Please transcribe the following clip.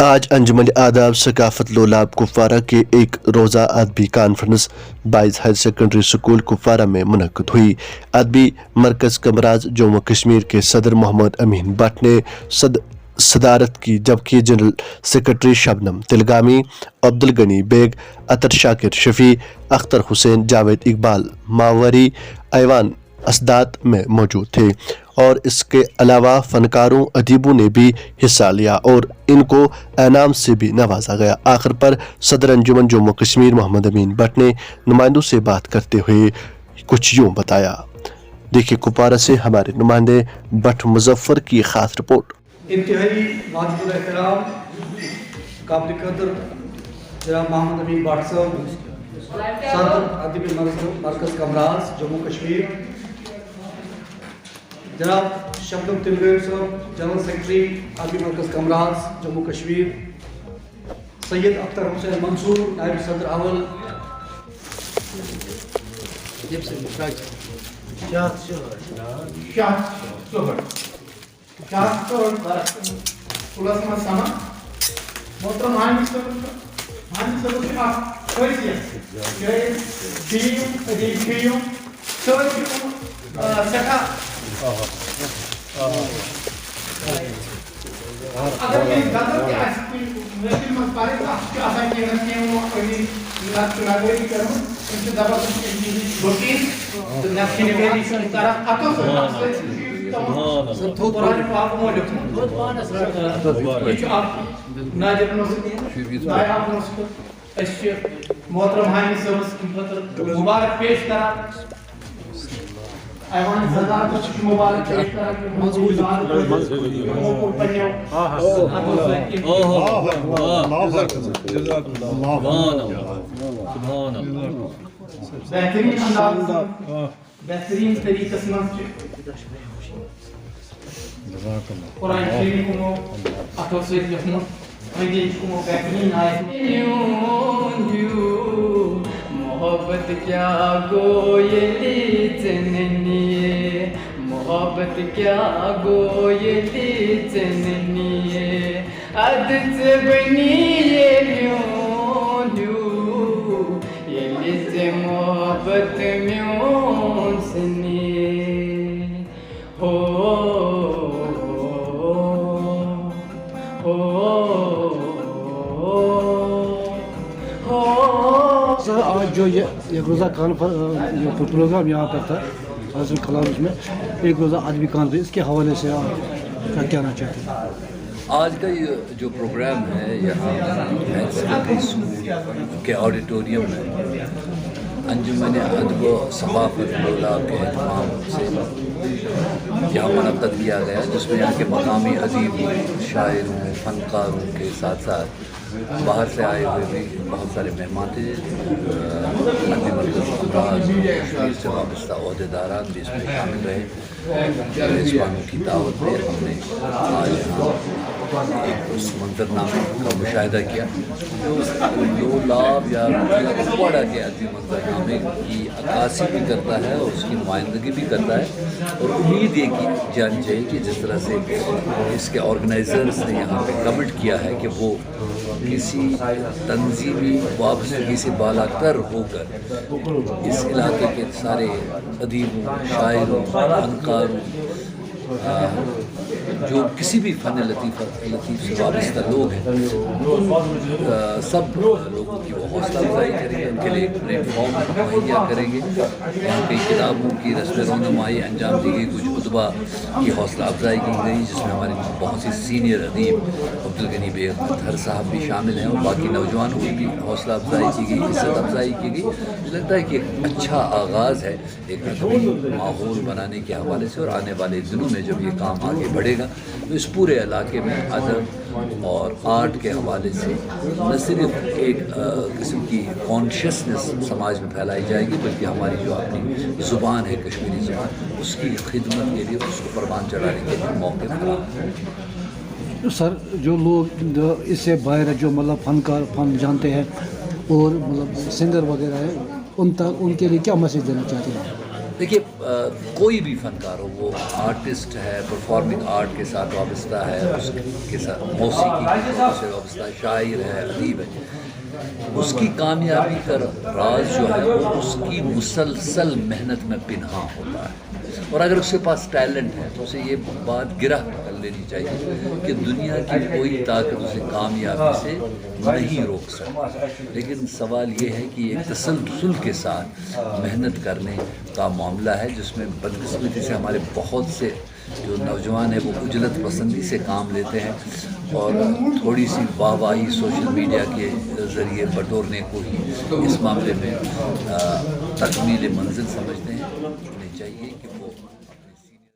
آج انجمن آداب ثقافت لولاب کپوارہ کے ایک روزہ ادبی conference 22 higher secondary school Kupwara میں منعقد ہوئی۔ ادبی مرکز کمراز جموں کشمیر کے صدر محمد امین بٹ نے صدارت کی، جبکہ جنرل سیکرٹری شبنم تلگامی، عبدالغنی بیگ، عطر شاکر شفیع، اختر حسین، جاوید اقبال ماوری ایوان اسداد میں موجود تھے، اور اس کے علاوہ فنکاروں ادیبوں نے بھی حصہ لیا اور ان کو انعام سے بھی نوازا گیا۔ آخر پر صدر انجمن جموں کشمیر محمد امین بٹ نے نمائندوں سے بات کرتے ہوئے کچھ یوں بتایا۔ دیکھیے کپوارہ سے ہمارے نمائندے بٹ مظفر کی خاص رپورٹ۔ انتہائی واجب الاحترام قابل قدر جناب محمد امین بٹ صاحب، صدر ادبی مرکز کمراز جموں کشمیر، جناب شبنم تلگامی صاحب، جنرل سیکرٹری ادبی مرکز کمراز جموں کشمیر، سید اختر حسین منصور، نائب صدر اول، محترم ہانی صاحب اگر یہ غلط کیا ہے محفل میں پارے کا کیا ہے کہ رکھیں وہ کوئی رات چلاوے کی کروں ان سے زبردست روٹین تو نیشنل ایڈیشن کرا اکو سر تو قرآن پاک میں لکھا یہ آپ ناجر نوسکی نائب نوسکی اشیاء محترم ہانی صاحب مبارک پیش کرا ایوان صدار کچھ مبارک پیش کرا کہ منظور کو پنیو بہترین انداز بہترین طریقہ سے قرآن شریف کو اتو سے لکھنا انگریز کو بہترین آئے محبت کیا گویلی چننیے محبت کیا گویلی چننیے عدد بنیے میوں لیو یہ لز محبت میوں سنیے ہو آج جو یہ روزہ پروگرام یہاں پر تھا حاصل کلامس میں ایک روزہ ادبی کانفرنس، اس کے حوالے سے آپ کیا کہنا چاہتے ہیں؟ آج کا یہ جو پروگرام ہے یہاں ہائر سیکنڈری اسکول کے آڈیٹوریم میں انجمن ادب و ثقافت لولاب کے اہتمام سے یہاں منعقد کیا گیا، جس میں یہاں کے مقامی ادیبوں، شاعروں، فنکاروں کے ساتھ ساتھ باہر سے آئے ہوئے بھی بہت سارے مہمان تھے، ادبی مرکز کمراز کشمیر سے وابستہ عہدیداران بھی اس میں شامل رہے۔ میزبانوں کی دعوت پہ ہم نے آج یہاں ایک اس منظرنامے کا مشاہدہ کیا جو لولاب یا کپواڑہ کے ادبی منظرنامے کی عکاسی بھی کرتا ہے اور اس کی نمائندگی بھی کرتا ہے، اور امید یہ کی جانی چاہیے کہ جس طرح سے اس کے آرگنائزرز نے یہاں پہ کمٹ کیا ہے کہ وہ کسی تنظیمی وابستگی سے بالا تر ہو کر اس علاقے کے سارے ادیبوں، شاعروں، فنکاروں، جو کسی بھی فن لطیف سے وابستہ لوگ ہیں، سب لوگوں کی وہ حوصلہ افزائی کریں گے، ان کے لیے ایک پلیٹ فارم مہیا کریں گے۔ یہاں کئی کتابوں کی رسم رونمائی انجام دی گئی، کچھ ادبا کی حوصلہ افزائی کی گئی، جس میں ہمارے بہت سی سینئر ادیب عبدالغنی بیگ اطہر صاحب بھی شامل ہیں، اور باقی نوجوانوں کی بھی حوصلہ افزائی کی گئی، عزت افزائی کی گئی۔ مجھے لگتا ہے کہ ایک اچھا آغاز ہے ایک ادبی ماحول بنانے کے حوالے سے، اور آنے والے دنوں میں جب یہ کام آگے بڑھے گا تو اس پورے علاقے میں ادب اور آرٹ کے حوالے سے نہ صرف ایک قسم کی کانشیسنس سماج میں پھیلائی جائے گی، بلکہ ہماری جو اپنی زبان ہے کشمیری زبان، اس کی خدمت کے لیے، اس کو پروان چڑھانے کے لیے موقع فراہم ہے۔ سر، جو لوگ اس سے باہر جو مطلب فنکار فن جانتے ہیں اور مطلب سنگر وغیرہ ہے، ان کے لیے کیا میسیج دینا چاہتے ہیں؟ دیکھیے کوئی بھی فنکار ہو، وہ آرٹسٹ ہے، پرفارمنگ آرٹ کے ساتھ وابستہ ہے، اس کے ساتھ موسیقی سے وابستہ ہے، شاعر ہے، ادیب ہے، اس کی کامیابی کا راز جو ہے وہ اس کی مسلسل محنت میں پنہاں ہوتا ہے. اور اگر اس کے پاس ٹیلنٹ ہے تو اسے یہ بات گرہ کر لینی چاہیے کہ دنیا کی کوئی طاقت اسے کامیابی سے نہیں روک سکتی. لیکن سوال یہ ہے کہ ایک تسلسل کے ساتھ محنت کرنے کا معاملہ ہے، جس میں بدقسمتی سے ہمارے بہت سے جو نوجوان ہیں وہ اجلت پسندی سے کام لیتے ہیں اور تھوڑی سی واہ واہی سوشل میڈیا کے ذریعے بٹورنے کو ہی اس معاملے میں تکمیل منزل سمجھتے ہیں. انہیں چاہیے کہ وہ